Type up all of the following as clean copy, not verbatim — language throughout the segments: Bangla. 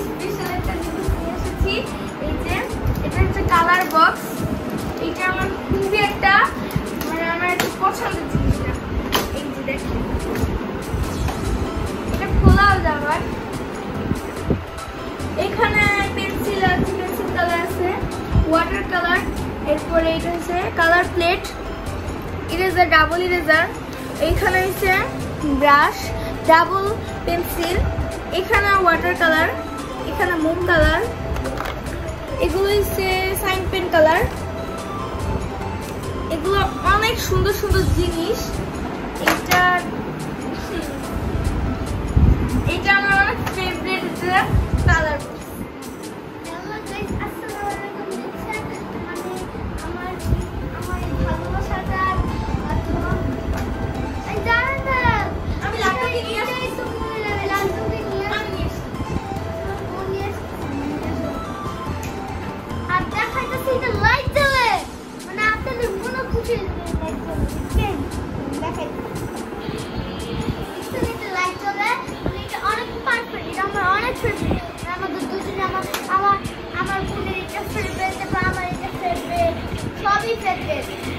স্পেশাল একটা জিনিস নিয়ে এসেছি। এই যে এটা হচ্ছে কালার বক্স। এটা আমার খুবই একটা মানে আমার একটা পছন্দের জিনিসটা। এই যে দেখেন এটা খোলাও যাবে। এখানে পেন্সিল আছে, পেন্সিল কালার আছে, ওয়াটার কালার, এরপরে এটা হচ্ছে colour plate, eraser, double eraser, এইখানে হচ্ছে ব্রাশ, ডাবল পেন্সিল, এখানে ওয়াটার কালার, এখানে মোম কালার, এগুলো হচ্ছে সাইন পেন কালার। এগুলো অনেক সুন্দর সুন্দর জিনিস। এটা আমার অনেক ফেভারিট কালার।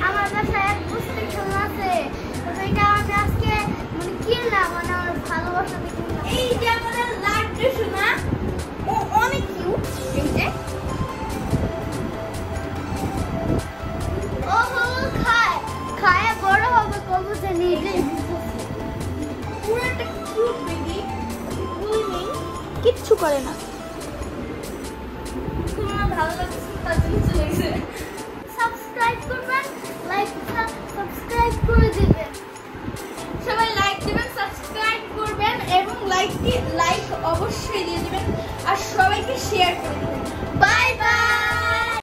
আমার বাসায় এক বস্তা খেলনা আছে, এটা আমি আজকে মানে কিনলাম, মানে আমার ভালোবাসা দেখে। এই যে আমাদের লাড্ডু সোনা, ও অনেক কিউট। এই যে ও খায় খায় বড় হবে কবে জানি। পুরো একটা কিউট বেবি, কিচ্ছু করে না। তোমার ভালো লাগছে তার জন্য চলে গেছে। সাবস্ক্রাইব করবেন, লাইক সাবস্ক্রাইব করে দিবেন, সবাই লাইক দিবেন, সাবস্ক্রাইব করবেন এবং লাইক অবশ্যই দিয়ে দিবেন আর সবাইকে শেয়ার করে দিবেন।